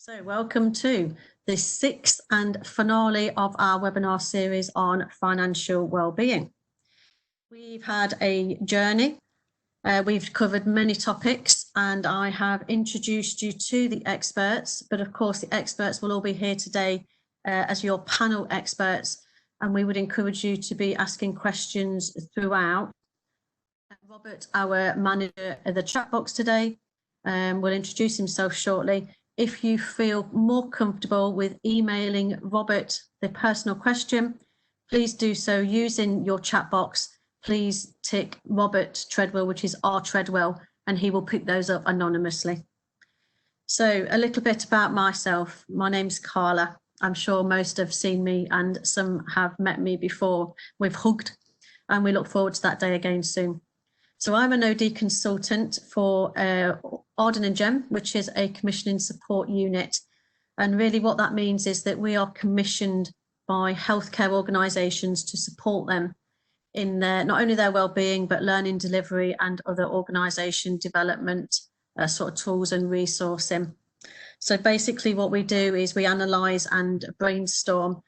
So welcome to the sixth and finale of our webinar series on financial well-being. We've had a journey. We've covered many topics and I have introduced you to the experts, but of course the experts will all be here today as your panel experts, and we would encourage you to be asking questions throughout. Robert, our manager of the chat box today, will introduce himself shortly. If you feel more comfortable with emailing Robert the personal question, please do so using your chat box. Please tick Robert Treadwell, which is R Treadwell, and he will pick those up anonymously. So a little bit about myself. My name's Carla. I'm sure most have seen me and some have met me before. We've hugged and we look forward to that day again soon. So I'm an OD consultant for Arden and Gem, which is a commissioning support unit. And really what that means is that we are commissioned by healthcare organisations to support them in their, not only their well-being, but learning delivery and other organisation development sort of tools and resourcing. So basically what we do is we analyse and brainstorm,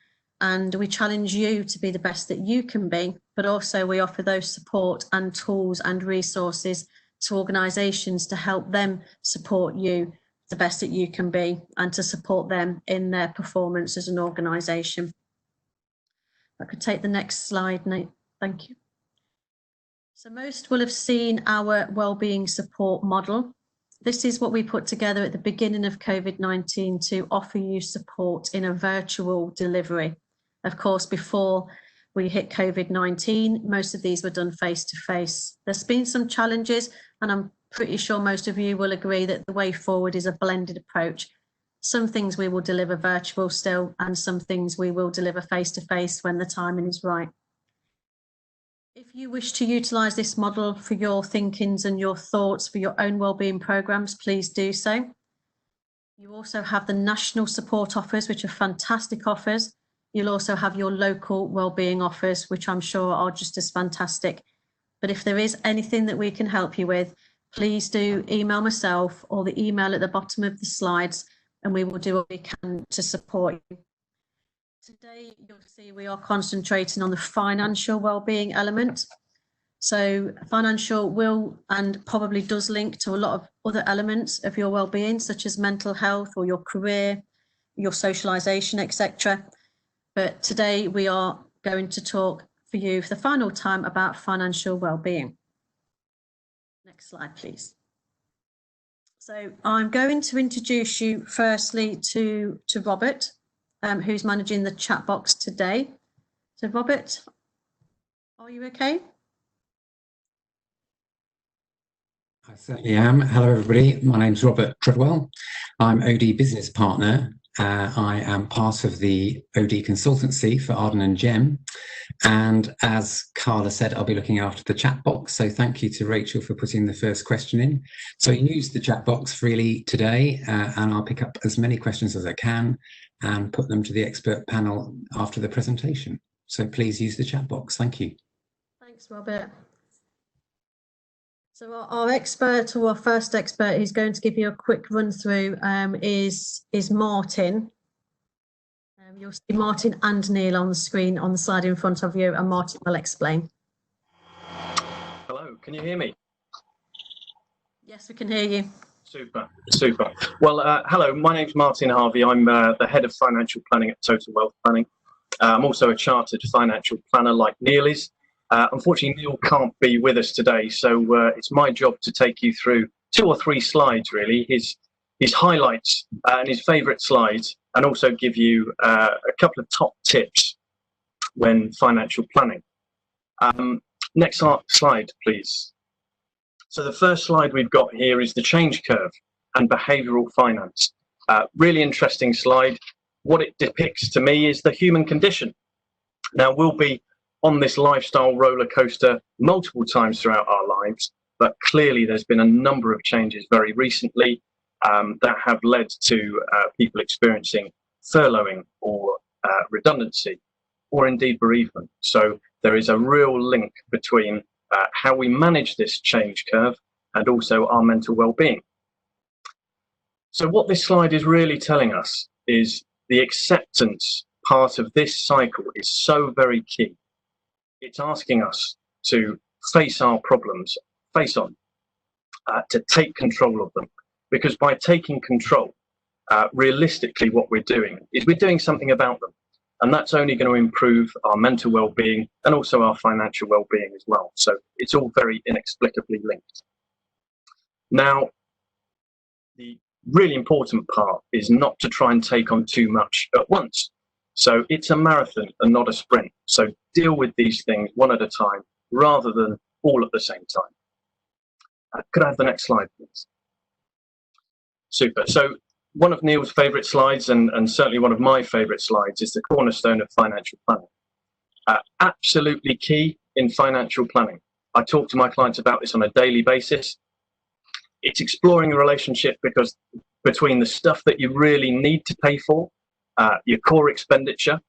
and we challenge you to be the best that you can be, but also we offer those support and tools and resources to organisations to help them support you the best that you can be and to support them in their performance as an organisation. I could take the next slide, Nate. Thank you. So most will have seen our wellbeing support model. This is what we put together at the beginning of COVID-19 to offer you support in a virtual delivery. Of course, before we hit COVID-19, most of these were done face-to-face. There's been some challenges, and I'm pretty sure most of you will agree that the way forward is a blended approach. Some things we will deliver virtual still, and some things we will deliver face-to-face when the timing is right. If you wish to utilise this model for your thinkings and your thoughts for your own wellbeing programmes, please do so. You also have the national support offers, which are fantastic offers. You'll also have your local wellbeing offers, which I'm sure are just as fantastic. But if there is anything that we can help you with, please do email myself or the email at the bottom of the slides, and we will do what we can to support you. Today, you'll see we are concentrating on the financial wellbeing element. So financial will and probably does link to a lot of other elements of your wellbeing, such as mental health or your career, your socialisation, etc. But today we are going to talk for you for the final time about financial well-being. Next slide, please. So I'm going to introduce you firstly to Robert, who's managing the chat box today. So Robert, are you okay? I certainly am. Hello everybody, my name's Robert Treadwell. I'm OD business partner. I am part of the OD consultancy for Arden and Gem, and as Carla said, I'll be looking after the chat box, so thank you to Rachel for putting the first question in. So use the chat box freely today, and I'll pick up as many questions as I can and put them to the expert panel after the presentation. So please use the chat box. Thank you. Thanks, Robert. So our expert, or our first expert, who's going to give you a quick run through is Martin. You'll see Martin and Neil on the screen on the slide in front of you, and Martin will explain. Hello, can you hear me? Yes, we can hear you. Super, super. Well, hello, my name's Martin Harvey. I'm the head of financial planning at Total Wealth Planning. I'm also a chartered financial planner like Neil is. Unfortunately, Neil can't be with us today, so it's my job to take you through 2 or 3 slides, really, his highlights and his favourite slides, and also give you a couple of top tips when financial planning. Next slide, please. So the first slide we've got here is the change curve and behavioural finance. Really interesting slide. What it depicts to me is the human condition. Now, we'll be on this lifestyle roller coaster multiple times throughout our lives, but clearly there's been a number of changes very recently that have led to people experiencing furloughing or redundancy, or indeed bereavement. So there is a real link between how we manage this change curve and also our mental well-being. So what this slide is really telling us is the acceptance part of this cycle is so very key. It's asking us to face our problems, face on, to take control of them. Because by taking control, realistically what we're doing is we're doing something about them. And that's only going to improve our mental well-being and also our financial well-being as well. So it's all very inexplicably linked. Now, the really important part is not to try and take on too much at once. So it's a marathon and not a sprint. So deal with these things one at a time rather than all at the same time. Could I have the next slide, please? Super. So one of Neil's favourite slides, and certainly one of my favourite slides, is the cornerstone of financial planning. Absolutely key in financial planning. I talk to my clients about this on a daily basis. It's exploring a relationship between the stuff that you really need to pay for, your core expenditure,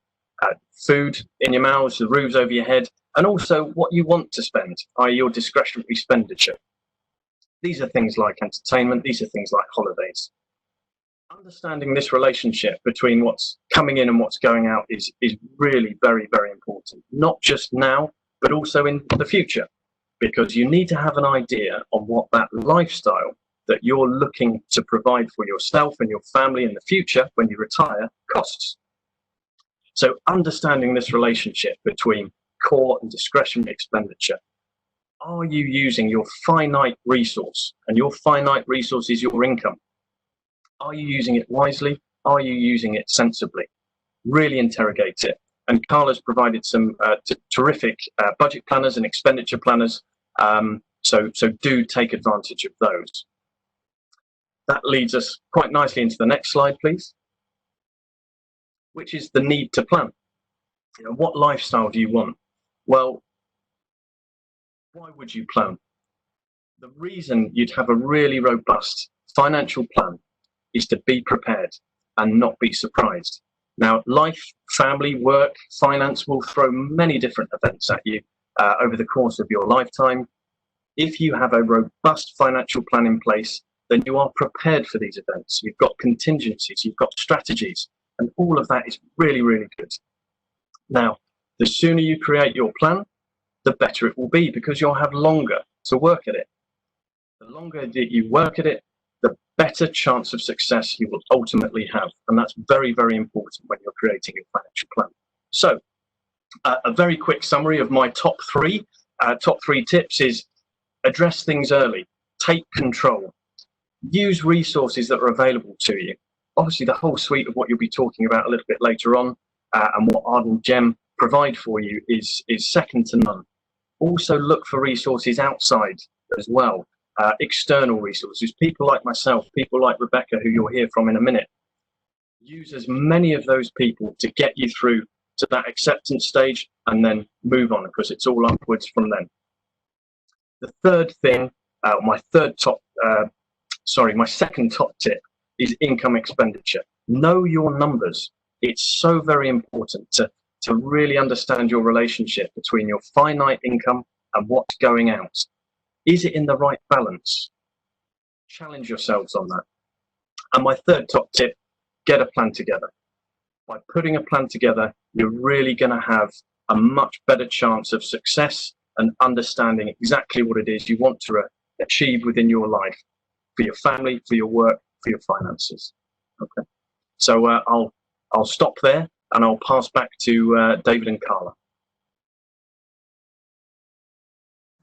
food in your mouths, the roofs over your head, and also what you want to spend, i.e. your discretionary expenditure. These are things like entertainment, these are things like holidays. Understanding this relationship between what's coming in and what's going out is really very, very important, not just now, but also in the future, because you need to have an idea on what that lifestyle that you're looking to provide for yourself and your family in the future when you retire costs. So understanding this relationship between core and discretionary expenditure. Are you using your finite resource? And your finite resource is your income. Are you using it wisely? Are you using it sensibly? Really interrogate it. And Carla's provided some terrific budget planners and expenditure planners. So do take advantage of those. That leads us quite nicely into the next slide, please, which is the need to plan. You know, what lifestyle do you want? Well, why would you plan? The reason you'd have a really robust financial plan is to be prepared and not be surprised. Now, life, family, work, finance will throw many different events at you over the course of your lifetime. If you have a robust financial plan in place, then you are prepared for these events. You've got contingencies, you've got strategies, and all of that is really, really good. Now, the sooner you create your plan, the better it will be, because you'll have longer to work at it. The longer that you work at it, the better chance of success you will ultimately have. And that's very, very important when you're creating a financial plan. So a very quick summary of my top three tips is address things early, take control, use resources that are available to you. Obviously, the whole suite of what you'll be talking about a little bit later on and what Arden Gem provide for you is second to none. Also look for resources outside as well, external resources, people like myself, people like Rebecca, who you'll hear from in a minute. Use as many of those people to get you through to that acceptance stage and then move on, because it's all upwards from then. The third thing, my second top tip is income expenditure. Know your numbers. It's so very important to really understand your relationship between your finite income and what's going out. Is it in the right balance? Challenge yourselves on that. And my third top tip, get a plan together. By putting a plan together, you're really going to have a much better chance of success and understanding exactly what it is you want to achieve within your life, for your family, for your work, for your finances. Okay. So I'll stop there and I'll pass back to David and Carla.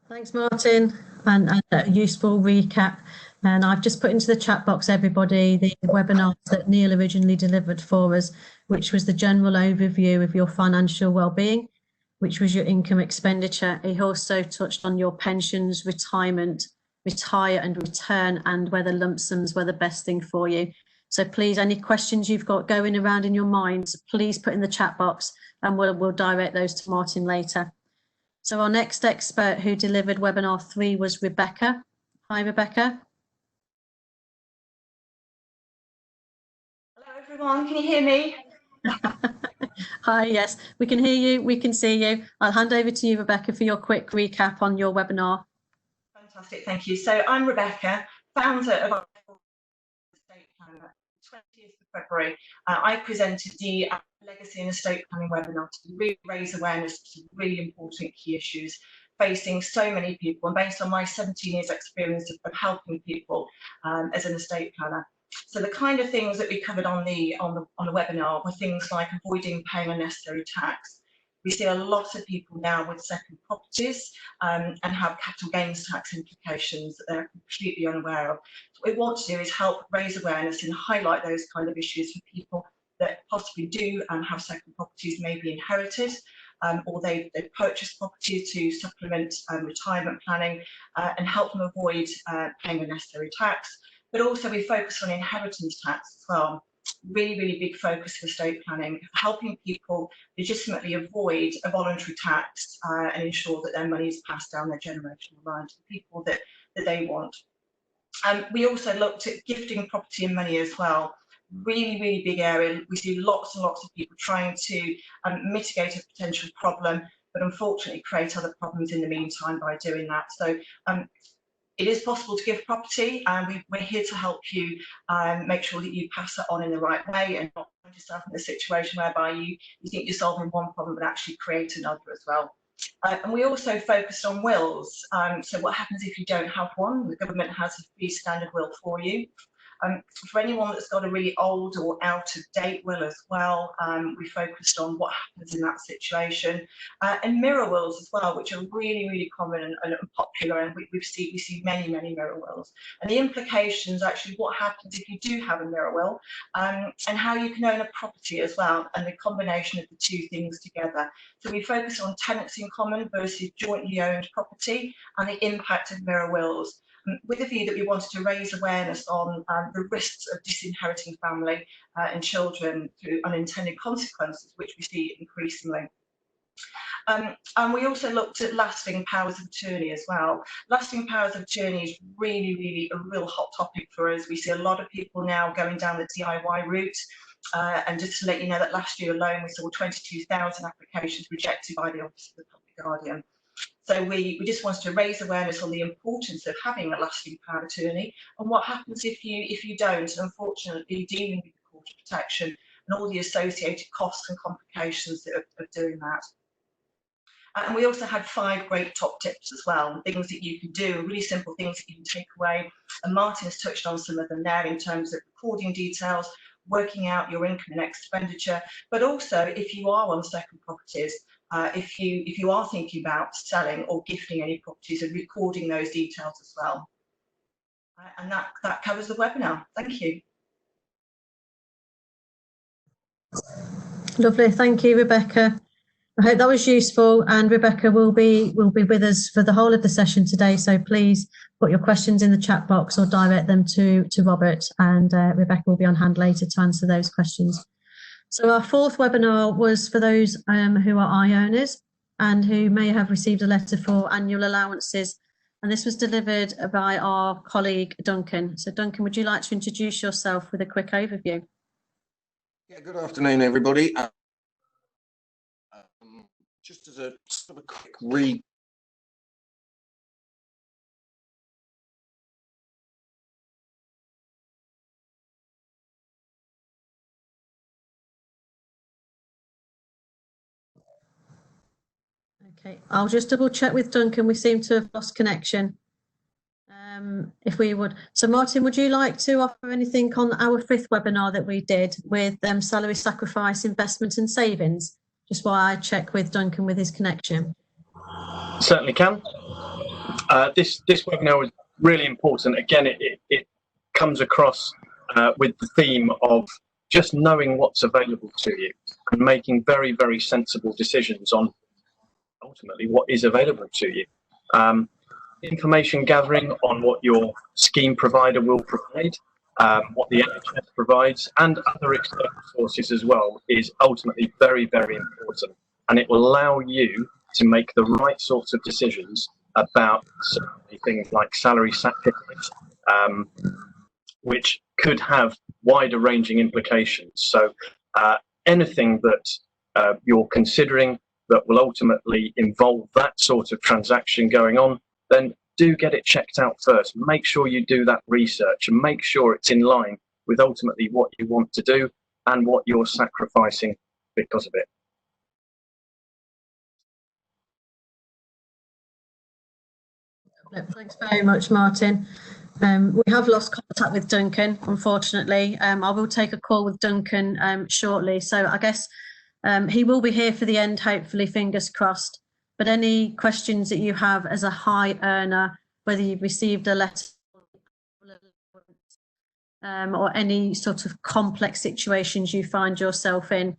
Thanks, Martin, and a useful recap. And I've just put into the chat box, everybody, the webinar that Neil originally delivered for us, which was the general overview of your financial well-being, which was your income expenditure. He also touched on your pensions, retirement, retire and return, and whether lump sums were the best thing for you. So please, any questions you've got going around in your minds, please put in the chat box and we'll direct those to Martin later. So our next expert who delivered webinar 3 was Rebecca. Hi, Rebecca. Hello, everyone. Can you hear me? Hi, yes, we can hear you. We can see you. I'll hand over to you, Rebecca, for your quick recap on your webinar. Fantastic. Thank you. So I'm Rebecca, founder of our estate planning 20th of February, I presented the Legacy and Estate Planning webinar to really raise awareness of some really important key issues facing so many people, and based on my 17 years experience of helping people as an estate planner. So the kind of things that we covered on the webinar were things like avoiding paying unnecessary tax. We see a lot of people now with second properties and have capital gains tax implications that they're completely unaware of. So what we want to do is help raise awareness and highlight those kind of issues for people that possibly do have second properties, maybe inherited, or they've purchased property to supplement retirement planning and help them avoid paying unnecessary tax. But also we focus on inheritance tax as well. Really big focus for estate planning, helping people legitimately avoid a voluntary tax and ensure that their money is passed down their generational line to the people that they want. We also looked at gifting property and money as well. Really big area. We see lots and lots of people trying to mitigate a potential problem, but unfortunately create other problems in the meantime by doing that. So it is possible to give property, and we're here to help you make sure that you pass it on in the right way and not find yourself in a situation whereby you think you're solving one problem but actually create another as well. And we also focused on wills. So what happens if you don't have one? The government has a free standard will for you. For anyone that's got a really old or out of date will as well, we focused on what happens in that situation, and mirror wills as well, which are really common and popular, and we see many mirror wills, and the implications, actually what happens if you do have a mirror will, and how you can own a property as well, and the combination of the two things together. So we focus on tenancy in common versus jointly owned property and the impact of mirror wills, with a view that we wanted to raise awareness on the risks of disinheriting family and children through unintended consequences, which we see increasingly. And we also looked at lasting powers of attorney as well. Lasting powers of attorney is really a real hot topic for us. We see a lot of people now going down the DIY route. And just to let you know that last year alone, we saw 22,000 applications rejected by the Office of the Public Guardian. So we just wanted to raise awareness on the importance of having a lasting power of attorney, and what happens if you don't, and unfortunately dealing with the Court of Protection and all the associated costs and complications of doing that. And we also had 5 great top tips as well, things that you can do, really simple things that you can take away. And Martin has touched on some of them there in terms of recording details, working out your income and expenditure, but also if you are on second properties, if you are thinking about selling or gifting any properties, and recording those details as well. And that covers the webinar. Thank you. Lovely, thank you, Rebecca. I hope that was useful, and Rebecca will be with us for the whole of the session today. So please put your questions in the chat box or direct them to Robert, and Rebecca will be on hand later to answer those questions. So our 4th webinar was for those who are I-owners and who may have received a letter for annual allowances, and this was delivered by our colleague Duncan. So Duncan, would you like to introduce yourself with a quick overview? Yeah, good afternoon everybody. Just as a sort of a quick read. Okay, I'll just double check with Duncan. We seem to have lost connection. If we would. So Martin, would you like to offer anything on our 5th webinar that we did with salary sacrifice, investment and savings? Just while I check with Duncan with his connection. Certainly can. This webinar was really important. Again, it comes across with the theme of just knowing what's available to you and making very sensible decisions on ultimately what is available to you. Information gathering on what your scheme provider will provide, what the NHS provides, and other external sources as well is ultimately very important, and it will allow you to make the right sorts of decisions about things like salary sacrifice, which could have wider ranging implications. So anything that you're considering that will ultimately involve that sort of transaction going on, then do get it checked out first. Make sure you do that research and make sure it's in line with ultimately what you want to do and what you're sacrificing because of it. Thanks very much, Martin. We have lost contact with Duncan, unfortunately. I will take a call with Duncan shortly. So I guess he will be here for the end, hopefully, fingers crossed. But any questions that you have as a high earner, whether you've received a letter or any sort of complex situations you find yourself in,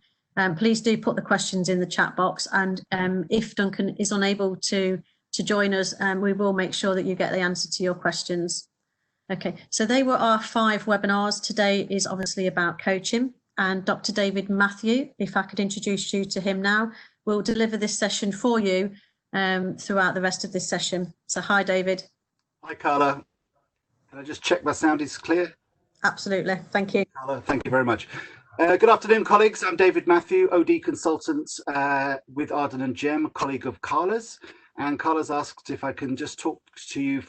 please do put the questions in the chat box. And if Duncan is unable to join us, we will make sure that you get the answer to your questions. Okay, so they were our 5 webinars. Today is obviously about coaching, and Dr. David Matthew, if I could introduce you to him now, will deliver this session for you throughout the rest of this session. So hi, David. Hi, Carla. Can I just check my sound is clear? Absolutely, thank you. Carla, thank you very much. Good afternoon, colleagues. I'm David Matthew, OD consultant with Arden and Gem, a colleague of Carla's. And Carla's asked if I can just talk to you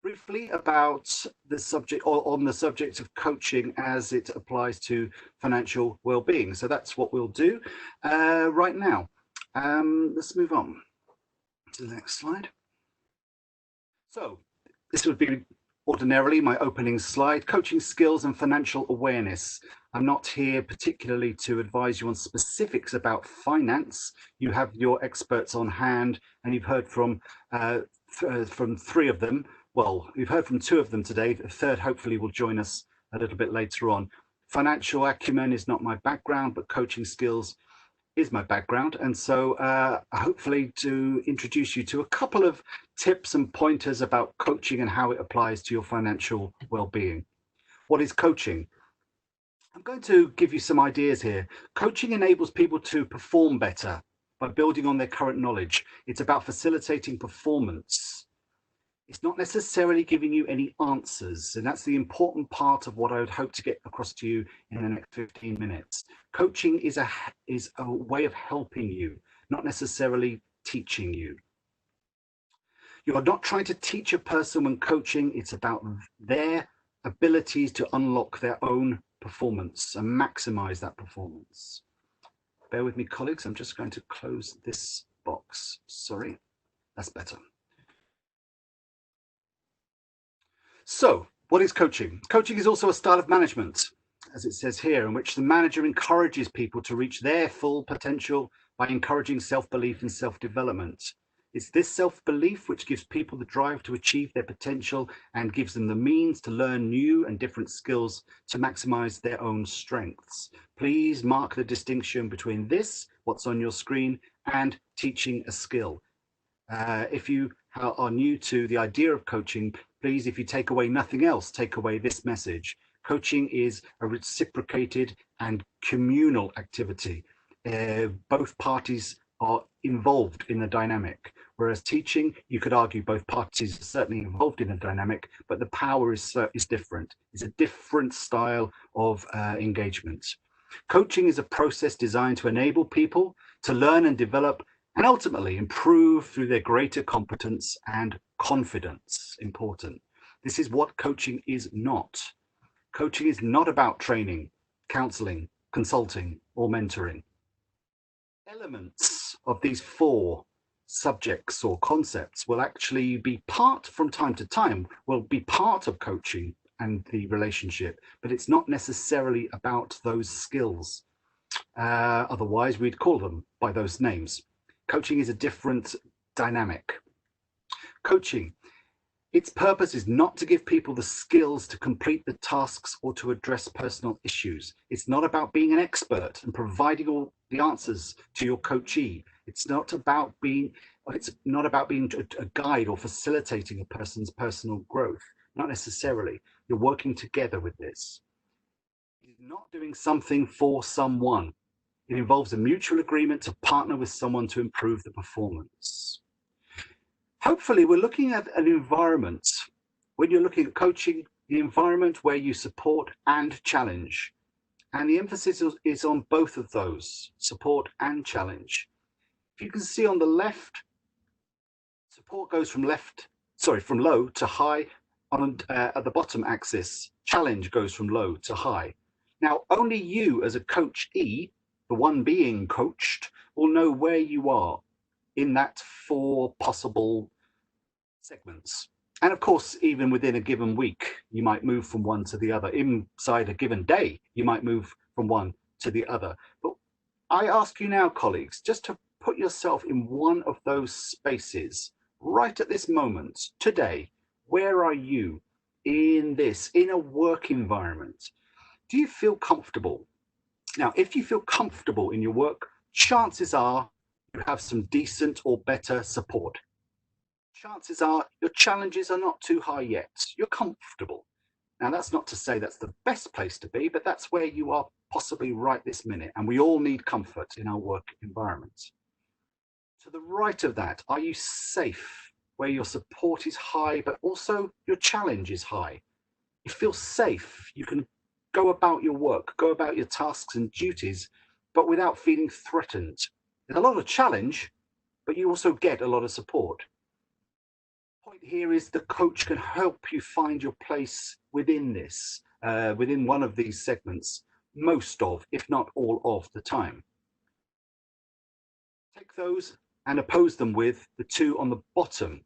briefly about the subject, or on the subject of coaching as it applies to financial well-being. So that's what we'll do right now. Let's move on to the next slide. So this would be ordinarily my opening slide: coaching skills and financial awareness. I'm not here particularly to advise you on specifics about finance. You have your experts on hand, and you've heard from 3 of them. Well, you've heard from 2 of them today. The third hopefully will join us a little bit later on. Financial acumen is not my background, but coaching skills is my background. And so hopefully to introduce you to a couple of tips and pointers about coaching and how it applies to your financial well-being. What is coaching? I'm going to give you some ideas here. Coaching enables people to perform better by building on their current knowledge. It's about facilitating performance. It's not necessarily giving you any answers, and that's the important part of what I would hope to get across to you in the next 15 minutes. Coaching is a way of helping you, not necessarily teaching you. You are not trying to teach a person when coaching. It's about their abilities to unlock their own performance and maximize that performance. Bear with me, colleagues. I'm just going to close this box. Sorry, that's better. So what is coaching? Coaching is also a style of management, as it says here, in which the manager encourages people to reach their full potential by encouraging self-belief and self-development. It's this self-belief which gives people the drive to achieve their potential and gives them the means to learn new and different skills to maximize their own strengths. Please mark the distinction between this, what's on your screen, and teaching a skill. If you are new to the idea of coaching, please, if you take away nothing else, take away this message. Coaching is a reciprocated and communal activity. Both parties are involved in the dynamic, whereas teaching, you could argue both parties are certainly involved in the dynamic, but the power is different. It's a different style of engagement. Coaching is a process designed to enable people to learn and develop and ultimately improve through their greater competence and confidence. Important. This is what coaching is not. Coaching is not about training, counseling, consulting, or mentoring. Elements of these 4 subjects or concepts will actually be part, from time to time, will be part of coaching and the relationship, but it's not necessarily about those skills. Otherwise, we'd call them by those names. Coaching is a different dynamic. Coaching, its purpose is not to give people the skills to complete the tasks or to address personal issues. It's not about being an expert and providing all the answers to your coachee. It's not about being a guide or facilitating a person's personal growth. Not necessarily. You're working together with this. It's not doing something for someone. It involves a mutual agreement to partner with someone to improve the performance. Hopefully, we're looking at an environment, when you're looking at coaching, the environment where you support and challenge. And the emphasis is on both of those, support and challenge. If you can see on the left, support goes from low to high, at the bottom axis, challenge goes from low to high. Now, only you as a coachee, the one being coached, will know where you are in that 4 possible segments. And of course, even within a given week, you might move from one to the other. Inside a given day, you might move from one to the other. But I ask you now, colleagues, just to put yourself in one of those spaces right at this moment, today. Where are you in a work environment? Do you feel comfortable? Now, if you feel comfortable in your work, chances are you have some decent or better support. Chances are your challenges are not too high yet. You're comfortable. Now, that's not to say that's the best place to be, but that's where you are possibly right this minute. And we all need comfort in our work environment. To the right of that, are you safe, where your support is high, but also your challenge is high? You feel safe. You can go about your work, go about your tasks and duties, but without feeling threatened. There's a lot of challenge, but you also get a lot of support. The point here is the coach can help you find your place within this, within one of these segments, most of, if not all of the time. Take those and oppose them with the 2 on the bottom.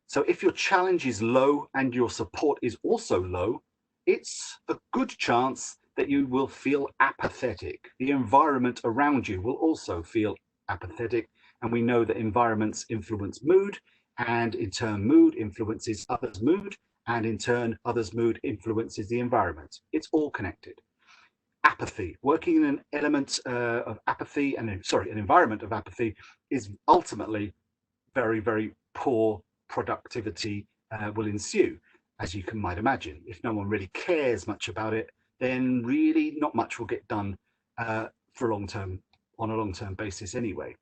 So if your challenge is low and your support is also low, it's a good chance that you will feel apathetic. The environment around you will also feel apathetic. And we know that environments influence mood, and in turn, mood influences others' mood, and in turn, others' mood influences the environment. It's all connected. Apathy, working in an element of apathy, an environment of apathy, is ultimately very, very poor productivity will ensue, as you might imagine. If no one really cares much about it, then really not much will get done for on a long-term basis anyway.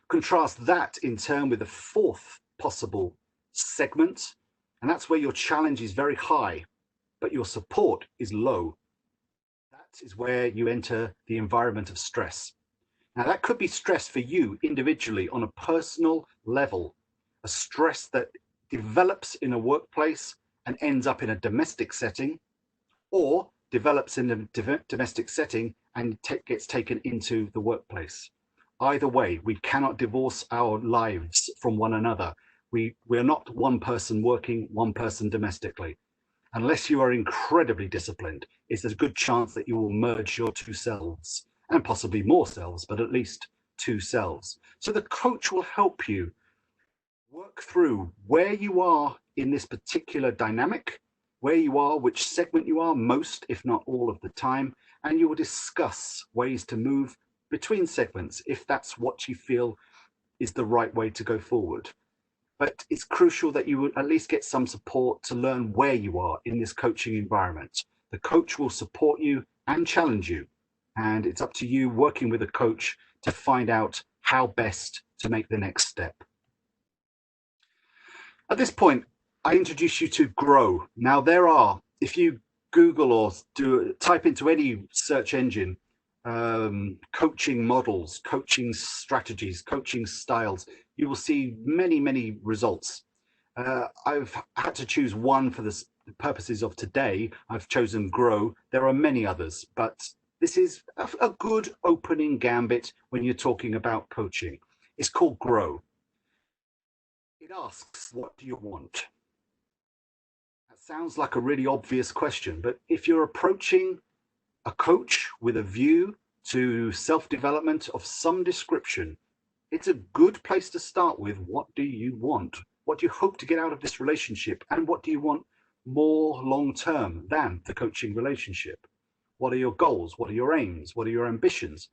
Contrast that in turn with the 4th possible segment, and that's where your challenge is very high, but your support is low. That is where you enter the environment of stress. Now, that could be stress for you individually on a personal level, a stress that develops in a workplace and ends up in a domestic setting, or develops in a domestic setting and gets taken into the workplace. Either way, we cannot divorce our lives from one another. We're not one person working, one person domestically. Unless you are incredibly disciplined, it's a good chance that you will merge your 2 selves, and possibly more selves, but at least 2 selves. So the coach will help you work through where you are in this particular dynamic, where you are, which segment you are most, if not all of the time, and you will discuss ways to move between segments if that's what you feel is the right way to go forward. But it's crucial that you would at least get some support to learn where you are in this coaching environment. The coach will support you and challenge you, and it's up to you working with a coach to find out how best to make the next step. At this point, I introduce you to Grow. Now, if you Google or type into any search engine, coaching models, coaching strategies, coaching styles, you will see many, many results. I've had to choose one for the purposes of today. I've chosen Grow. There are many others, but this is a good opening gambit when you're talking about coaching. It's called Grow. It asks, what do you want? That sounds like a really obvious question, but if you're approaching a coach with a view to self-development of some description, it's a good place to start with. What do you want? What do you hope to get out of this relationship? And what do you want more long-term than the coaching relationship? What are your goals? What are your aims? What are your ambitions?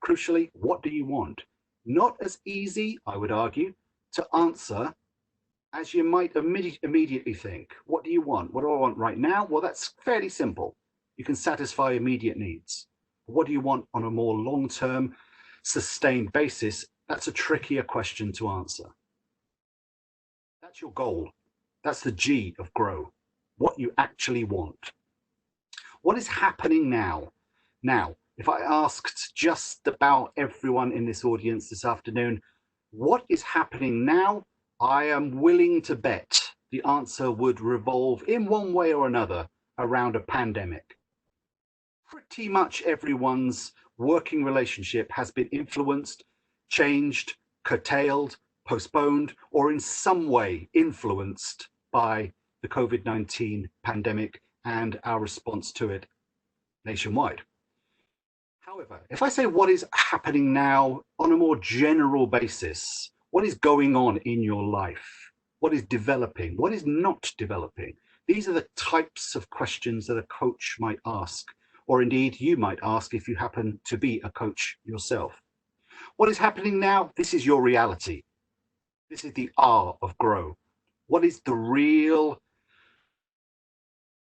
Crucially, what do you want? Not as easy, I would argue, to answer as you might immediately think. What do you want? What do I want right now? Well, that's fairly simple. You can satisfy immediate needs. What do you want on a more long-term, sustained basis? That's a trickier question to answer. That's your goal. That's the G of Grow. What you actually want. What is happening now? Now, if I asked just about everyone in this audience this afternoon, what is happening now? I am willing to bet the answer would revolve in one way or another around a pandemic. Pretty much everyone's working relationship has been influenced, changed, curtailed, postponed, or in some way influenced by the COVID-19 pandemic and our response to it nationwide. However, if I say what is happening now on a more general basis, what is going on in your life? What is developing? What is not developing? These are the types of questions that a coach might ask, or indeed you might ask if you happen to be a coach yourself. What is happening now? This is your reality. This is the R of grow. What is the real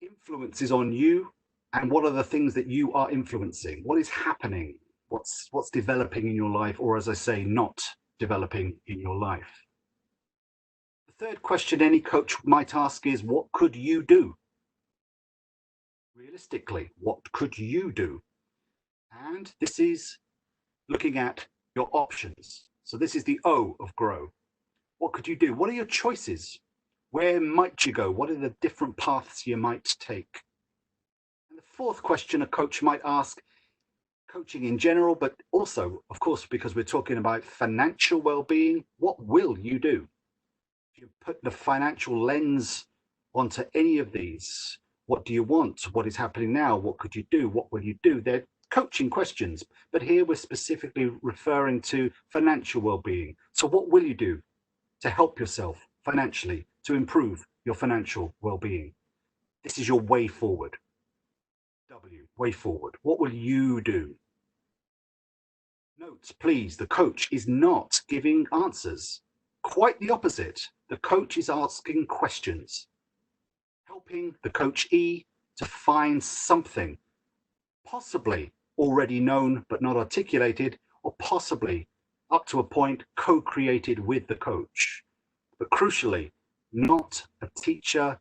influences on you, and what are the things that you are influencing? What is happening? What's developing in your life, or as I say, not developing in your life? The third question any coach might ask is, what could you do? Realistically, what could you do? And this is looking at your options. So this is the O of grow. What could you do? What are your choices? Where might you go? What are the different paths you might take? And the fourth question a coach might ask, coaching in general, but also, of course, because we're talking about financial well-being, what will you do? If you put the financial lens onto any of these, what do you want? What is happening now? What could you do? What will you do? They're coaching questions, but here we're specifically referring to financial well-being. So what will you do to help yourself financially, to improve your financial well-being? This is your way forward. W, way forward. What will you do? Note, please, the coach is not giving answers. Quite the opposite. The coach is asking questions, helping the coachee to find something, possibly already known but not articulated, or possibly up to a point co-created with the coach. But crucially, not a teacher,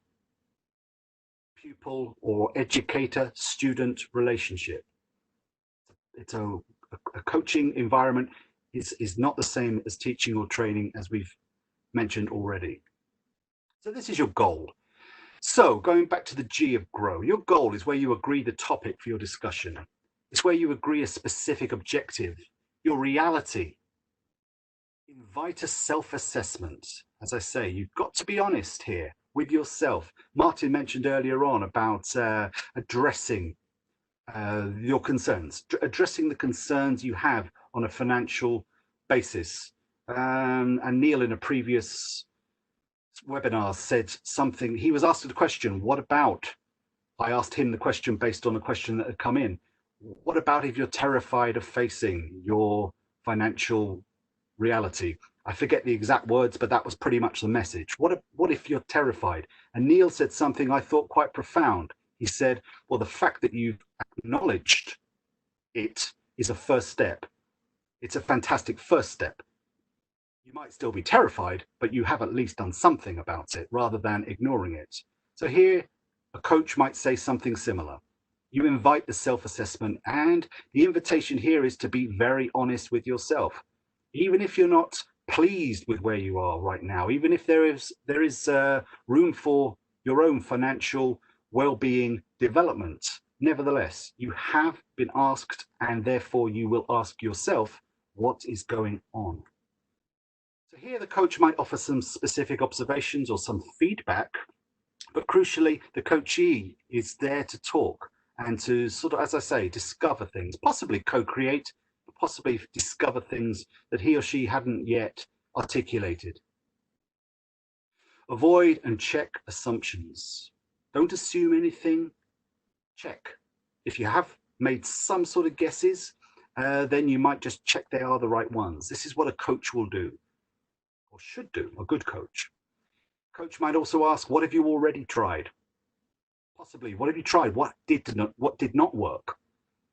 pupil, or educator-student relationship. It's a coaching environment is not the same as teaching or training, as we've mentioned already. So this is your goal. So going back to the G of grow, your goal is where you agree the topic for your discussion. It's where you agree a specific objective, your reality. Invite a self-assessment. As I say, you've got to be honest here with yourself. Martin mentioned earlier on about addressing your concerns, addressing the concerns you have on a financial basis. And Neil, in a previous webinar, said something. He was asked a question, what about, I asked him the question based on a question that had come in, what about if you're terrified of facing your financial reality? I forget the exact words, but that was pretty much the message. What if you're terrified? And Neil said something I thought quite profound. He said, well, the fact that you've acknowledged it is a first step. It's a fantastic first step. You might still be terrified, but you have at least done something about it rather than ignoring it. So here, a coach might say something similar. You invite the self-assessment, and the invitation here is to be very honest with yourself. Even if you're not pleased with where you are right now, even if there is room for your own financial well-being development, nevertheless, you have been asked, and therefore you will ask yourself, what is going on? So here the coach might offer some specific observations or some feedback, but crucially, the coachee is there to talk and to sort of, as I say, discover things, possibly co-create, possibly discover things that he or she hadn't yet articulated. Avoid and check assumptions. Don't assume anything, check. If you have made some sort of guesses, then you might just check they are the right ones. This is what a coach will do, or should do, a good coach. Coach might also ask, what have you already tried? Possibly, what have you tried? What did not work?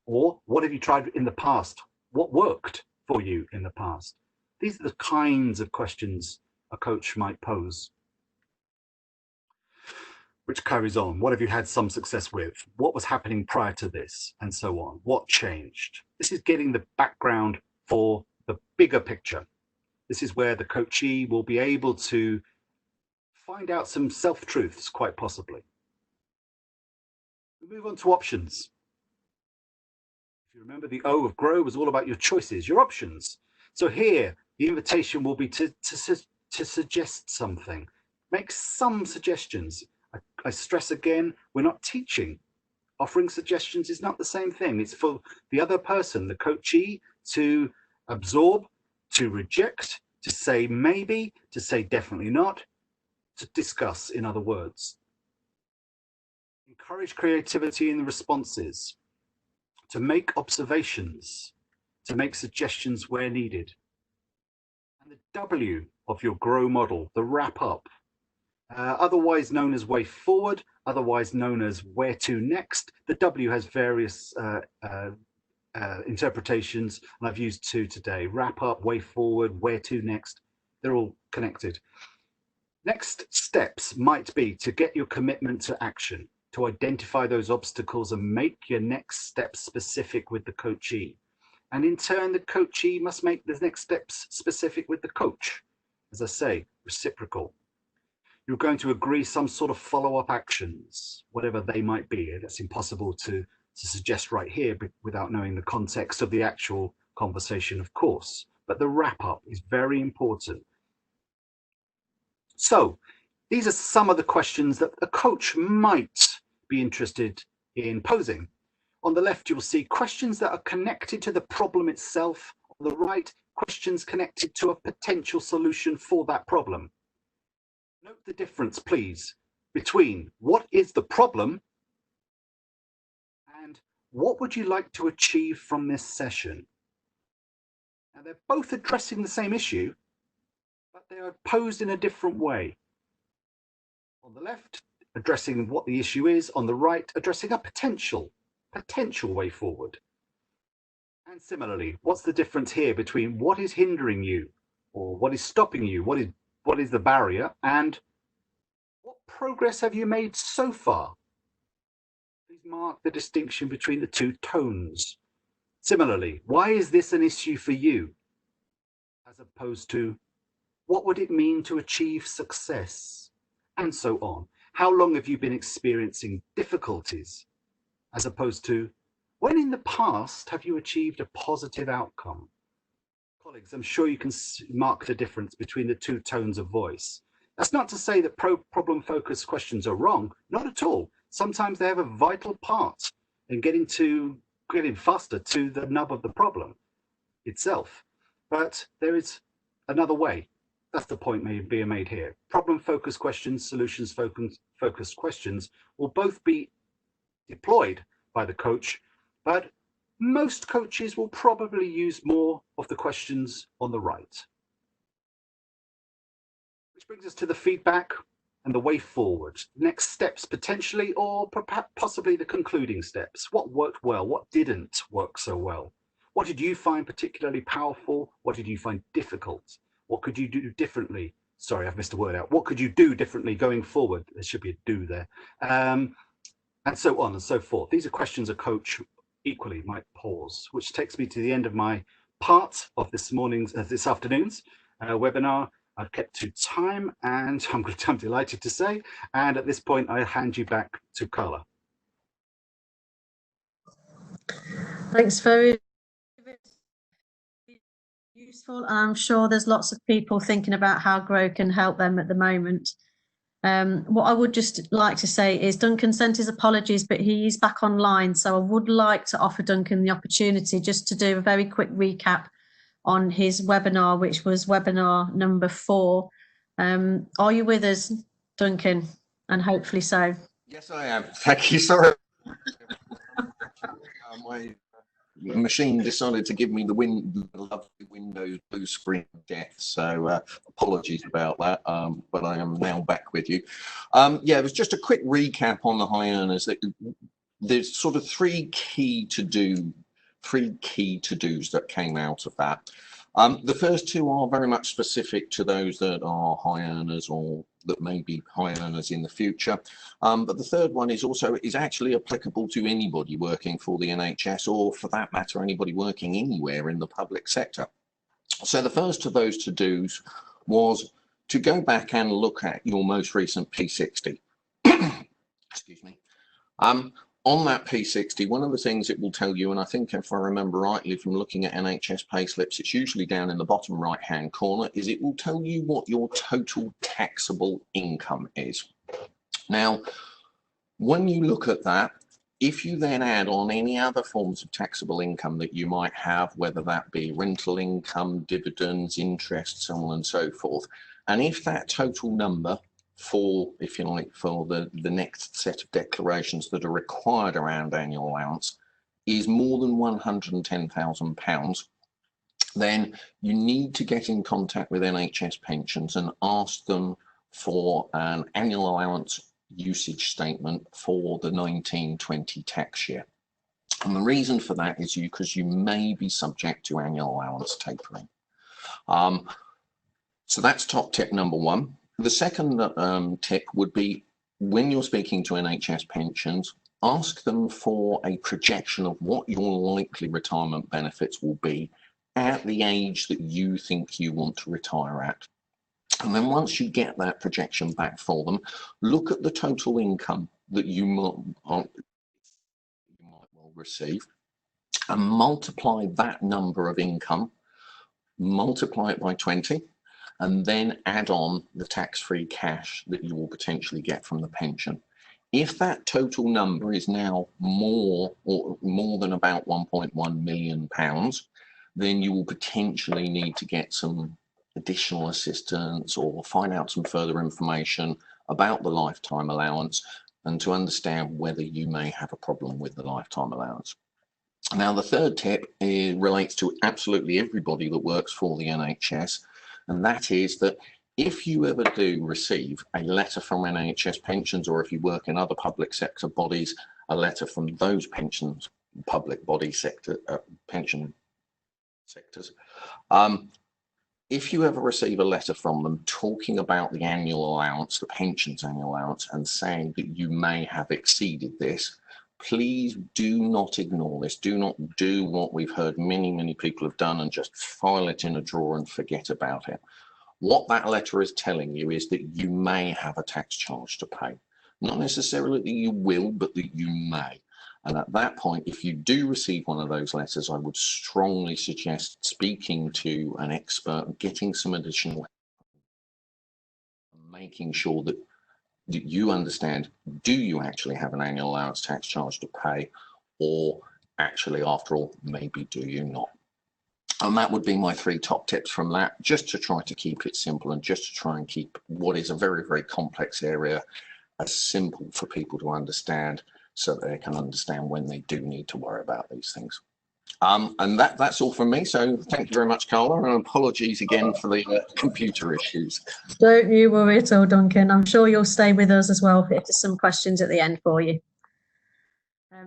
Or what have you tried in the past? What worked for you in the past? These are the kinds of questions a coach might pose. Which carries on. What have you had some success with? What was happening prior to this? And so on. What changed? This is getting the background for the bigger picture. This is where the coachee will be able to find out some self-truths, quite possibly. We move on to options. If you remember, the O of grow was all about your choices, your options. So here, the invitation will be to suggest something. Make some suggestions. I stress again, we're not teaching. Offering suggestions is not the same thing. It's for the other person, the coachee, to absorb, to reject, to say maybe, to say definitely not, to discuss, in other words. Encourage creativity in the responses, to make observations, to make suggestions where needed. And the W of your GROW model, the wrap up, otherwise known as way forward, otherwise known as where to next. The W has various interpretations, and I've used two today. Wrap up, way forward, where to next. They're all connected. Next steps might be to get your commitment to action, to identify those obstacles and make your next steps specific with the coachee. And in turn, the coachee must make the next steps specific with the coach. As I say, reciprocal. You're going to agree some sort of follow-up actions, whatever they might be. That's impossible to suggest right here without knowing the context of the actual conversation, of course. But the wrap-up is very important. So these are some of the questions that a coach might be interested in posing. On the left, you'll see questions that are connected to the problem itself. On the right, questions connected to a potential solution for that problem. Note the difference, please, between what is the problem and what would you like to achieve from this session? Now, they're both addressing the same issue, but they are posed in a different way. On the left, addressing what the issue is. On the right, addressing a potential way forward. And similarly, what's the difference here between what is hindering you, or what is stopping you, what is the barrier, and what progress have you made so far? Please mark the distinction between the two tones. Similarly, why is this an issue for you? As opposed to, what would it mean to achieve success? And so on. How long have you been experiencing difficulties? As opposed to, when in the past have you achieved a positive outcome? Colleagues, I'm sure you can mark the difference between the two tones of voice. That's not to say that problem-focused questions are wrong, not at all. Sometimes they have a vital part in getting faster to the nub of the problem itself. But there is another way. That's the point being made here. Problem-focused questions, solutions-focused questions will both be deployed by the coach, but most coaches will probably use more of the questions on the right. Which brings us to the feedback and the way forward. Next steps potentially, or possibly the concluding steps. What worked well? What didn't work so well? What did you find particularly powerful? What did you find difficult? What could you do differently? Sorry, I've missed a word out. What could you do differently going forward? There should be a do there. And so on and so forth. These are questions a coach equally might pause, which takes me to the end of my part of this afternoon's webinar. I've kept to time, and I'm delighted to say. And at this point, I hand you back to Carla. Thanks, very useful. I'm sure there's lots of people thinking about how Grow can help them at the moment. What I would just like to say is Duncan sent his apologies, but he's back online. So I would like to offer Duncan the opportunity just to do a very quick recap on his webinar, which was webinar number 4. Are you with us, Duncan? And hopefully so. Yes, I am. Thank you. Sorry. My machine decided to give me the lovely Windows blue screen of death, so apologies about that, but I am now back with you. Yeah, it was just a quick recap on the high earners. There's sort of three key to-dos that came out of that. The first two are very much specific to those that are high earners or that may be high earners in the future. But the third one is actually applicable to anybody working for the NHS, or for that matter, anybody working anywhere in the public sector. So the first of those to-dos was to go back and look at your most recent P60. Excuse me. On that P60, one of the things it will tell you, and I think if I remember rightly from looking at NHS payslips, it's usually down in the bottom right-hand corner, is it will tell you what your total taxable income is. Now, when you look at that, if you then add on any other forms of taxable income that you might have, whether that be rental income, dividends, interest, so on and so forth, and if that total number for, if you like, for the next set of declarations that are required around annual allowance is more than £110,000, then you need to get in contact with NHS Pensions and ask them for an annual allowance usage statement for the 1920 tax year. And the reason for that is because you may be subject to annual allowance tapering. So that's top tip number one. The second tip would be, when you're speaking to NHS Pensions, ask them for a projection of what your likely retirement benefits will be at the age that you think you want to retire at. And then once you get that projection back for them, look at the total income that you might well receive and multiply that number of income, multiply it by 20, and then add on the tax-free cash that you will potentially get from the pension. If that total number is now more than about £1.1 million, then you will potentially need to get some additional assistance or find out some further information about the lifetime allowance and to understand whether you may have a problem with the lifetime allowance. Now, the third tip relates to absolutely everybody that works for the NHS, and that is that if you ever do receive a letter from NHS Pensions, or if you work in other public sector bodies, a letter from those pensions, public body sector, pension sectors, if you ever receive a letter from them talking about the annual allowance, the pensions annual allowance, and saying that you may have exceeded this, please do not ignore this. Do not do what we've heard many people have done and just file it in a drawer and forget about it. What that letter is telling you is that you may have a tax charge to pay. Not necessarily that you will, but that you may. And at that point, if you do receive one of those letters, I would strongly suggest speaking to an expert, getting some additional help, making sure that you understand, do you actually have an annual allowance tax charge to pay, or actually, after all, maybe do you not? And that would be my 3 top tips from that, just to try to keep it simple and just to try and keep what is a very complex area as simple for people to understand, so that they can understand when they do need to worry about these things. And that's all from me. So thank you very much, Carla, and apologies again for the computer issues. Don't you worry at all, Duncan. I'm sure you'll stay with us as well if there's some questions at the end for you.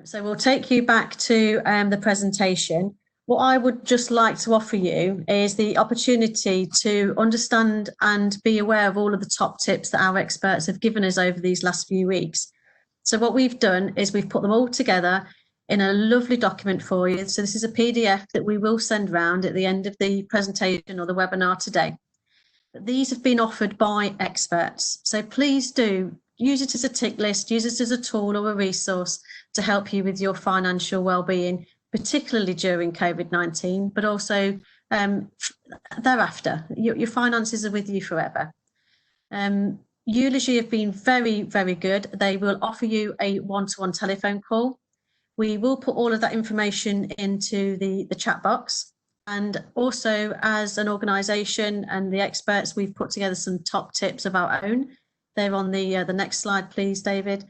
So we'll take you back to the presentation. What I would just like to offer you is the opportunity to understand and be aware of all of the top tips that our experts have given us over these last few weeks. So what we've done is we've put them all together in a lovely document for you. So this is a PDF that we will send round at the end of the presentation or the webinar today. But these have been offered by experts. So please do use it as a tick list, use it as a tool or a resource to help you with your financial well-being, particularly during COVID-19, but also thereafter. Your finances are with you forever. Eulogy have been very good. They will offer you a one-to-one telephone call. We will put all of that information into the chat box. And also, as an organisation and the experts, we've put together some top tips of our own. They're on the next slide, please, David.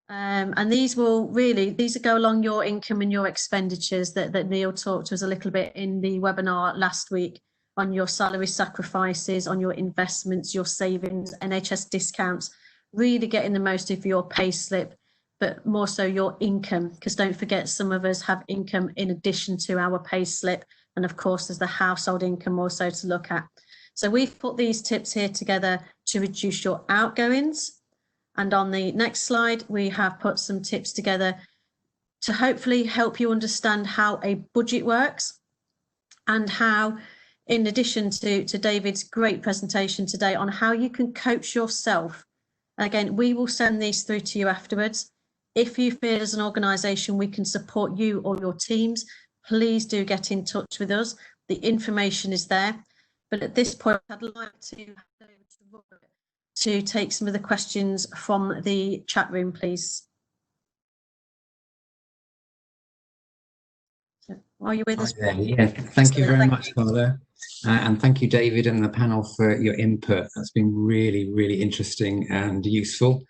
And these will go along your income and your expenditures that Neil talked to us a little bit in the webinar last week, on your salary sacrifices, on your investments, your savings, NHS discounts, really getting the most of your pay slip, but more so your income, because don't forget, some of us have income in addition to our pay slip. And of course, there's the household income also to look at. So we've put these tips here together to reduce your outgoings. And on the next slide, we have put some tips together to hopefully help you understand how a budget works and how in addition to David's great presentation today on how you can coach yourself. Again, we will send these through to you afterwards. If you feel as an organisation we can support you or your teams, please do get in touch with us. The information is there. But at this point, I'd like to hand over to Robert to take some of the questions from the chat room, please. So, are you with us? Yeah, thank you very much, Carla. And thank you, David, and the panel for your input. That's been really, really interesting and useful.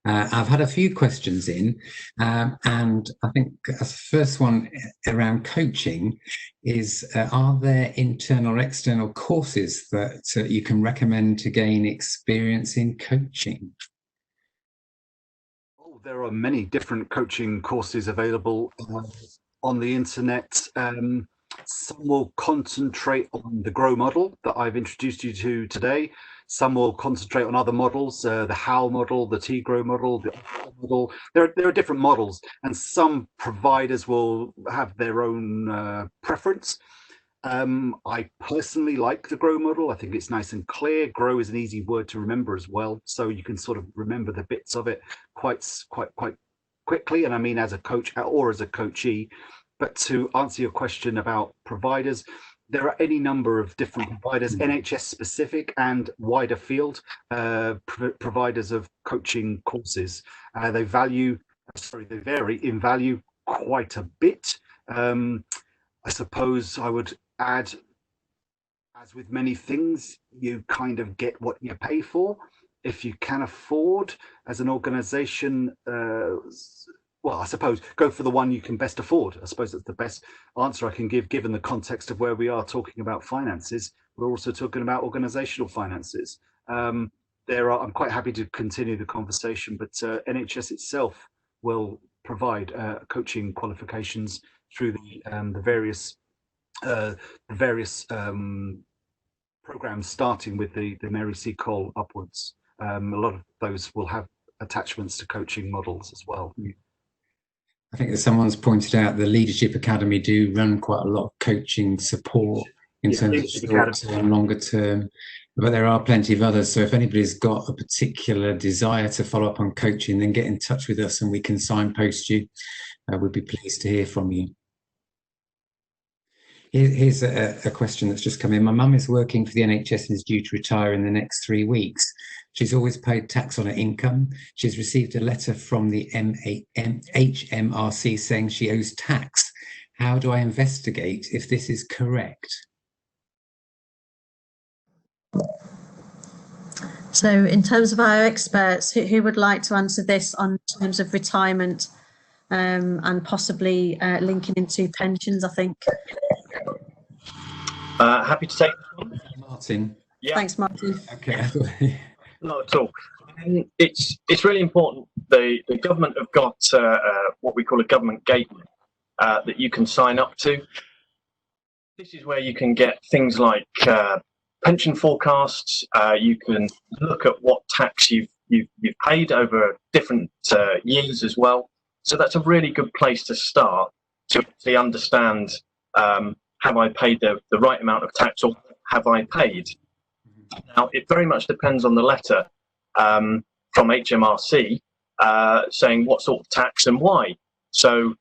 I've had a few questions in, and I think the first one around coaching is, are there internal or external courses that you can recommend to gain experience in coaching? Oh, there are many different coaching courses available on the internet. Some will concentrate on the GROW model that I've introduced you to today. Some will concentrate on other models, the HOW model, the T-GROW model, the model. There are different models, and some providers will have their own preference. I personally like the GROW model. I think it's nice and clear. GROW is an easy word to remember as well, so you can sort of remember the bits of it quite quickly. And I mean, as a coach or as a coachee. But to answer your question about providers, there are any number of different providers, NHS specific and wider field providers of coaching courses. They vary in value quite a bit. I suppose I would add, as with many things, you kind of get what you pay for. If you can afford, as an organization, well, I suppose go for the one you can best afford. I suppose that's the best answer I can give, given the context of where we are talking about finances. We're also talking about organizational finances. I'm quite happy to continue the conversation, but NHS itself will provide coaching qualifications through the various programs, starting with the Mary C. Cole upwards. A lot of those will have attachments to coaching models as well. I think that someone's pointed out the Leadership Academy do run quite a lot of coaching support in terms of short term, longer term, but there are plenty of others. So if anybody's got a particular desire to follow up on coaching, then get in touch with us and we can signpost you. We'd be pleased to hear from you. Here's a question that's just come in. My mum is working for the NHS and is due to retire in the next 3 weeks. She's always paid tax on her income. She's received a letter from the HMRC saying she owes tax. How do I investigate if this is correct? So in terms of our experts, who would like to answer this on terms of retirement and possibly linking into pensions, I think? Happy to take this one. Martin. Yeah. Thanks, Martin. Okay. Not at all. It's really important. The government have got what we call a government gateway that you can sign up to. This is where you can get things like pension forecasts. You can look at what tax you've paid over different years as well. So that's a really good place to start to actually understand, have I paid the right amount of tax, or have I paid? Now, it very much depends on the letter from HMRC saying what sort of tax and why. So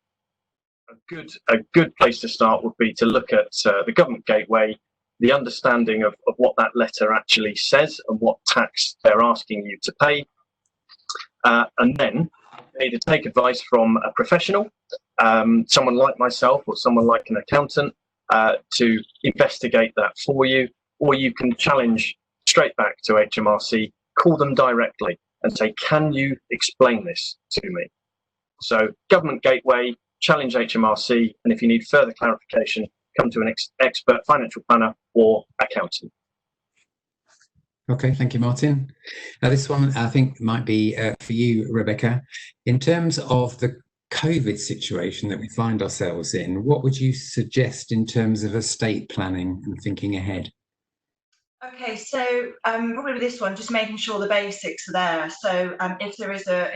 a good place to start would be to look at the government gateway, the understanding of what that letter actually says and what tax they're asking you to pay. And then either take advice from a professional, someone like myself or someone like an accountant, to investigate that for you, or you can challenge straight back to HMRC, call them directly and say, can you explain this to me? So government gateway, challenge HMRC, and if you need further clarification, come to an expert financial planner or accountant. Okay, thank you, Martin. This one I think might be for you, Rebecca. In terms of the COVID situation that we find ourselves in, what would you suggest in terms of estate planning and thinking ahead? Okay, so probably with this one, just making sure the basics are there. So if there is a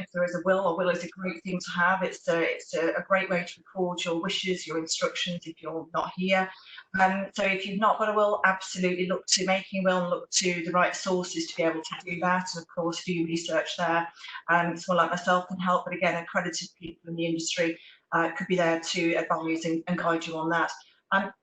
will, or will is a great thing to have. It's a great way to record your wishes, your instructions if you're not here. So if you've not got a will, absolutely look to making a will and look to the right sources to be able to do that. And of course, do research there. Someone like myself can help, but again, accredited people in the industry could be there to advise and guide you on that.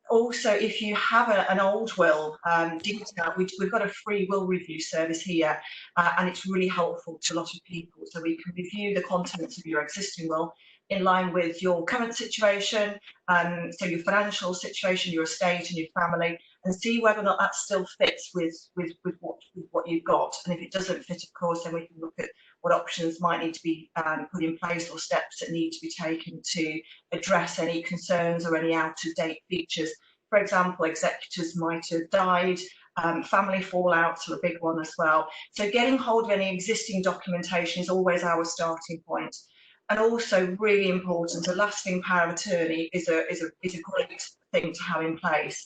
Also, if you have an old will, dig it out. We've got a free will review service here, and it's really helpful to a lot of people. So we can review the contents of your existing will in line with your current situation, so your financial situation, your estate and your family, and see whether or not that still fits with what you've got. And if it doesn't fit, of course, then we can look at what options might need to be put in place, or steps that need to be taken to address any concerns or any out-of-date features. For example, executors might have died, family fallouts are a big one as well. So getting hold of any existing documentation is always our starting point. And also, really important, a lasting power of attorney is a great thing to have in place.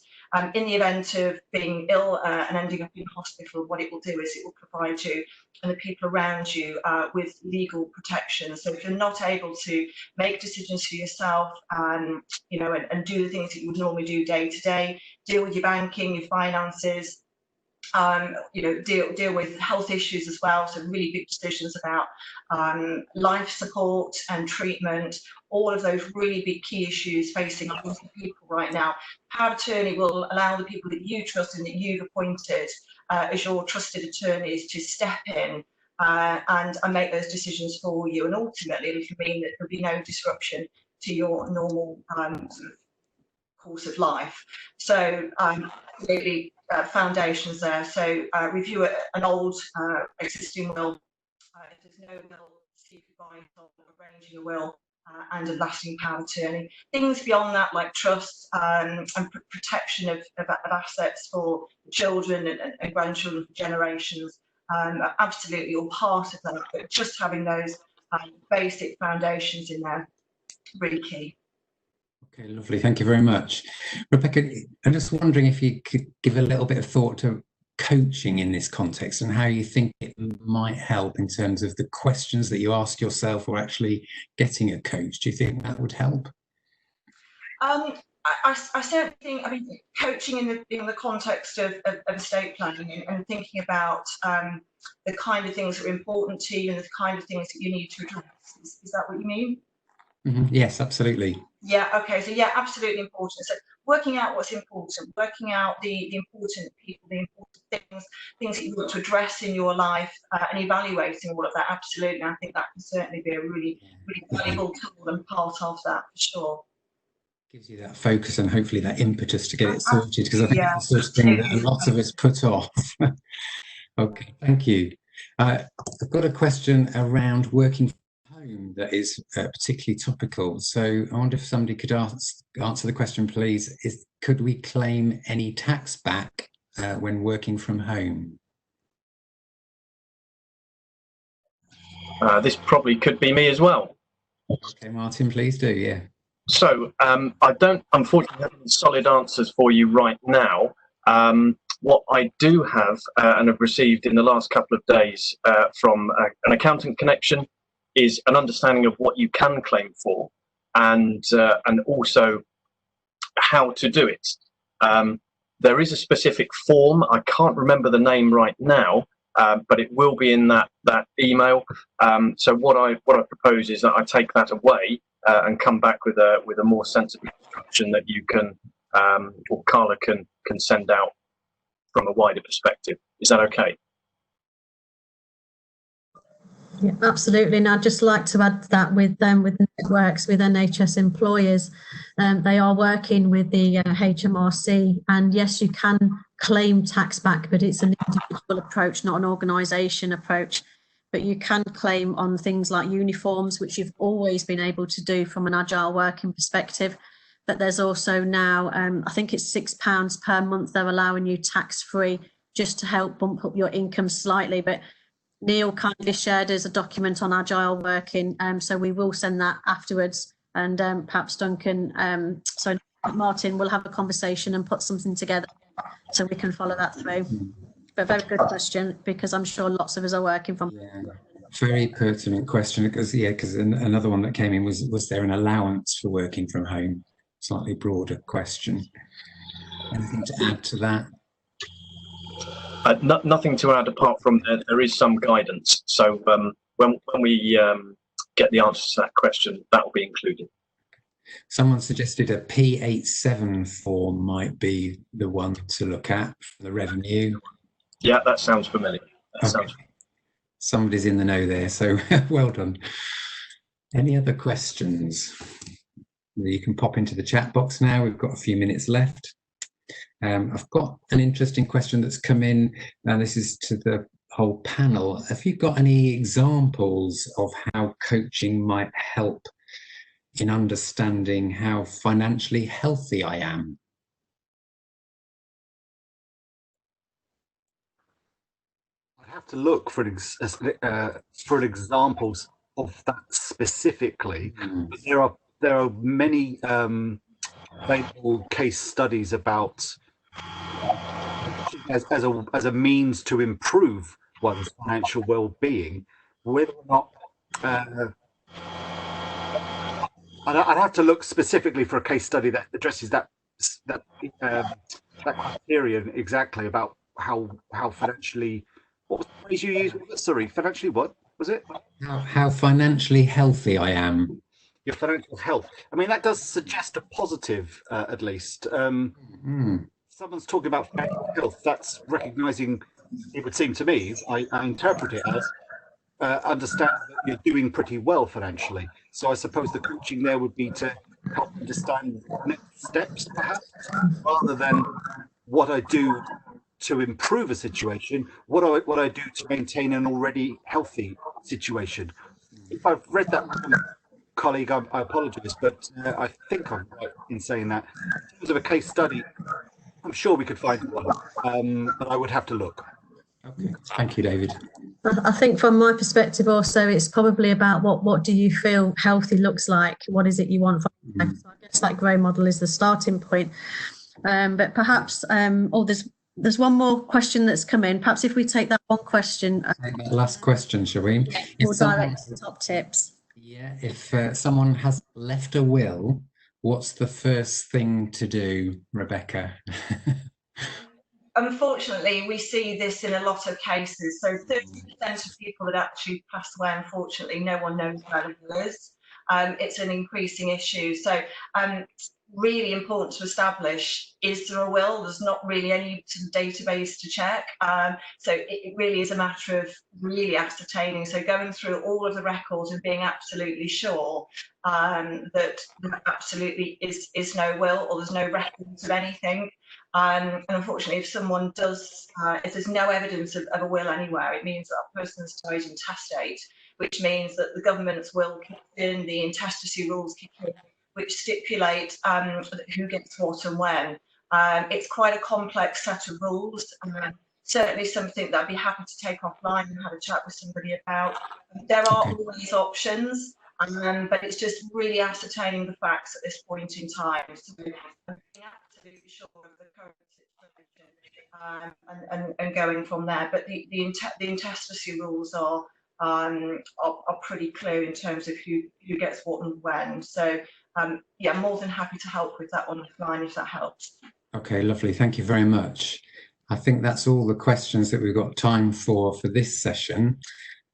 In the event of being ill and ending up in hospital, what it will do is it will provide you and the people around you with legal protection. So if you're not able to make decisions for yourself, you know, and do the things that you would normally do day to day, deal with your banking, your finances, you know, deal with health issues as well. So really big decisions about life support and treatment, all of those really big key issues facing a lot of people right now. Power of attorney will allow the people that you trust and that you've appointed as your trusted attorneys to step in and make those decisions for you. And ultimately, it will mean that there'll be no disruption to your normal sort of course of life. So absolutely foundations there. So review an old existing will. If there's no will, seek advice on arranging a will and a lasting power of attorney. Things beyond that, like trust and protection of assets for children and grandchildren for generations, are absolutely all part of that. But just having those basic foundations in there, really key. Okay, lovely. Thank you very much. Rebecca, I'm just wondering if you could give a little bit of thought to coaching in this context and how you think it might help in terms of the questions that you ask yourself, or actually getting a coach. Do you think that would help? I certainly think, I mean, coaching in the context of estate planning and thinking about the kind of things that are important to you and the kind of things that you need to address. Is that what you mean? Mm-hmm. Yes, absolutely. Yeah, okay, so yeah, absolutely important. So working out what's important, working out the important people, the important things that you want to address in your life, and evaluating all of that, absolutely. I think that can certainly be a really valuable tool and part of that, for sure. Gives you that focus and hopefully that impetus to get it sorted, because I think it's the sort of thing that a lot of us put off. Okay, thank you. I've got a question around working from home that is particularly topical. So I wonder if somebody could answer the question, please. Could we claim any tax back when working from home? This probably could be me as well. Okay, Martin, please do, yeah. So I don't, unfortunately, have any solid answers for you right now. What I do have and have received in the last couple of days from an accountant connection is an understanding of what you can claim for, and also how to do it. There is a specific form. I can't remember the name right now, but it will be in that email. So what I propose is that I take that away and come back with a more sensible instruction that you can or Carla can send out from a wider perspective. Is that okay? Yeah, absolutely. And I'd just like to add that with networks, with NHS employers, they are working with the HMRC, and yes, you can claim tax back, but it's an individual approach, not an organisation approach. But you can claim on things like uniforms, which you've always been able to do from an agile working perspective. But there's also now, I think it's £6 per month they're allowing you tax-free, just to help bump up your income slightly. But Neil kindly shared us a document on agile working, so we will send that afterwards, and perhaps Duncan, so Martin will have a conversation and put something together so we can follow that through. But very good question, because I'm sure lots of us are working from. Yeah, very pertinent question, because another one that came in was there an allowance for working from home? Slightly broader question. Anything to add to that? Nothing to add apart from there is some guidance. So when we get the answer to that question, that will be included. Someone suggested a P87 form might be the one to look at for the revenue. Yeah, that sounds familiar. Somebody's in the know there, so well done. Any other questions? You can pop into the chat box now. We've got a few minutes left. I've got an interesting question that's come in. Now, this is to the whole panel. Have you got any examples of how coaching might help in understanding how financially healthy I am? I'd have to look for examples of that specifically. But there are many available case studies about as a means to improve one's financial well-being. Whether or not I'd have to look specifically for a case study that addresses that criterion exactly about how financially. What was the phrase you used? Sorry, financially what was it? How financially healthy I am. Your financial health. I mean, that does suggest a positive, at least. Someone's talking about financial health. That's recognizing, it would seem to me, I interpret it as understand that you're doing pretty well financially. So I suppose the coaching there would be to help understand next steps, perhaps, rather than what I do to improve a situation, what I do to maintain an already healthy situation. If I've read that wrong, colleague, I apologise, but I think I'm right in saying that. In terms of a case study, I'm sure we could find one, but I would have to look. Okay, thank you, David. I think from my perspective also, it's probably about what do you feel healthy looks like? What is it you want? So I guess that grey model is the starting point. But perhaps, there's one more question that's come in. Perhaps if we take that one question. Last question, shall we? Yeah, we'll direct to top tips. Yeah, if someone has left a will, what's the first thing to do, Rebecca? Unfortunately, we see this in a lot of cases. So 30% of people that actually pass away, unfortunately, no one knows where the will is. It's an increasing issue. So really important to establish, is there a will? There's not really any database to check. So it really is a matter of really ascertaining. So going through all of the records and being absolutely sure that there absolutely is no will, or there's no records of anything. And unfortunately, if someone does, if there's no evidence of a will anywhere, it means that that person's died intestate, which means that the government's will kicks in, the intestacy rules kick in, which stipulate who gets what and when. It's quite a complex set of rules. Certainly something that I'd be happy to take offline and have a chat with somebody about. There are always options, but it's just really ascertaining the facts at this point in time. So being absolutely sure of the current situation and going from there. But the intestacy rules are pretty clear in terms of who gets what and when. So yeah, more than happy to help with that one offline if that helps. Okay, lovely. Thank you very much. I think that's all the questions that we've got time for this session.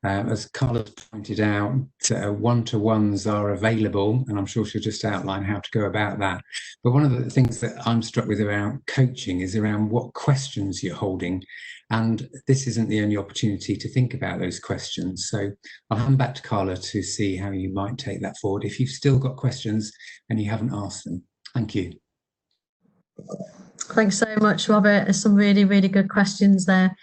As Carla pointed out, one-to-ones are available, and I'm sure she'll just outline how to go about that. But one of the things that I'm struck with around coaching is around what questions you're holding. And this isn't the only opportunity to think about those questions. So I'll hand back to Carla to see how you might take that forward if you've still got questions and you haven't asked them. Thank you. Thanks so much, Robert. There's some really, really good questions there.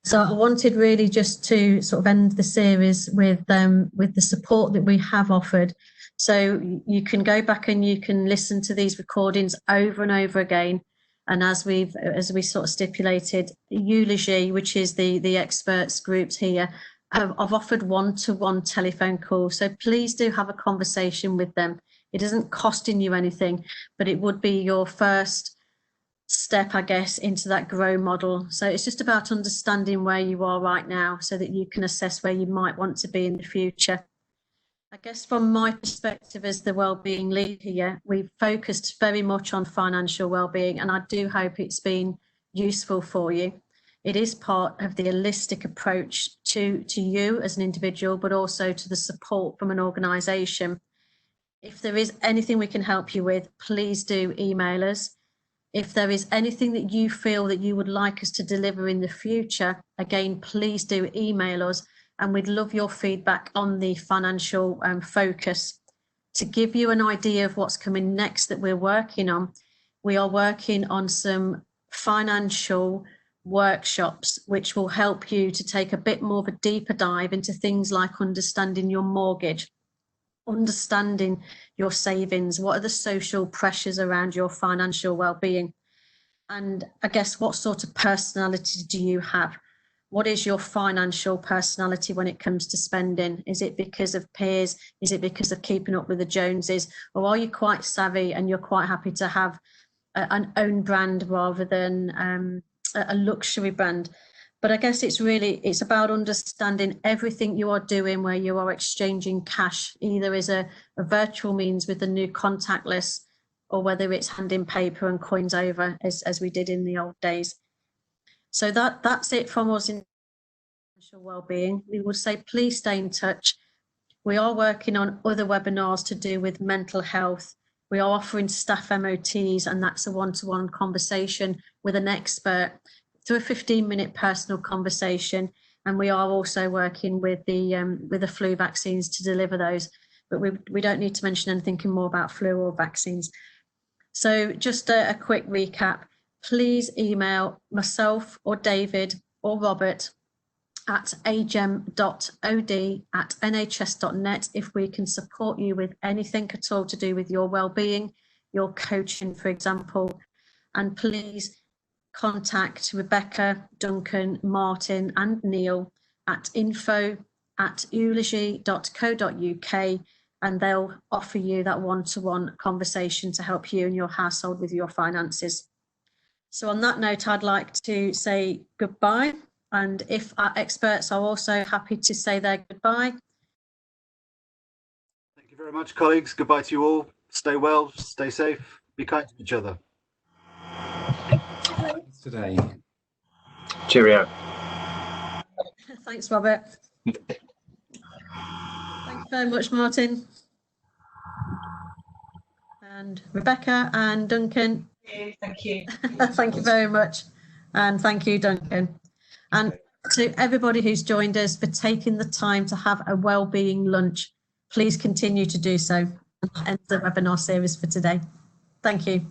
So I wanted really just to sort of end the series with the support that we have offered. So you can go back and you can listen to these recordings over and over again. And as we sort of stipulated, Eulogy, which is the experts groups here, have offered one-to-one telephone calls. So please do have a conversation with them. It isn't costing you anything, but it would be your first step, I guess, into that grow model. So it's just about understanding where you are right now so that you can assess where you might want to be in the future. I guess from my perspective as the wellbeing lead here, we've focused very much on financial wellbeing, and I do hope it's been useful for you. It is part of the holistic approach to you as an individual, but also to the support from an organisation. If there is anything we can help you with, please do email us. If there is anything that you feel that you would like us to deliver in the future, again, please do email us, and we'd love your feedback on the financial focus. To give you an idea of what's coming next that we're working on, we are working on some financial workshops which will help you to take a bit more of a deeper dive into things like understanding your mortgage, understanding your savings, what are the social pressures around your financial well-being, and I guess what sort of personality do you have? What is your financial personality when it comes to spending? Is it because of peers? Is it because of keeping up with the Joneses? Or are you quite savvy and you're quite happy to have an own brand rather than a luxury brand? But I guess it's about understanding everything you are doing where you are exchanging cash, either as a virtual means with the new contactless, or whether it's handing paper and coins over as we did in the old days. So that's it from us in financial wellbeing. We would say please stay in touch. We are working on other webinars to do with mental health. We are offering staff MOTs, and that's a one-to-one conversation with an expert through a 15-minute personal conversation. And we are also working with the flu vaccines to deliver those. But we don't need to mention anything more about flu or vaccines. So just a quick recap. Please email myself or David or Robert at agem.od@nhs.net if we can support you with anything at all to do with your well-being, your coaching, for example. And please contact Rebecca, Duncan, Martin and Neil at info@eulogy.co.uk, and they'll offer you that one-to-one conversation to help you and your household with your finances. So on that note, I'd like to say goodbye. And if our experts are also happy to say their goodbye. Thank you very much, colleagues. Goodbye to you all. Stay well, stay safe, be kind to each other. Thanks today. Cheerio. Thanks, Robert. Thank you very much, Martin. And Rebecca and Duncan. Thank you. Thank you very much. And thank you, Duncan. And to everybody who's joined us for taking the time to have a wellbeing lunch, please continue to do so. And that ends the webinar series for today. Thank you.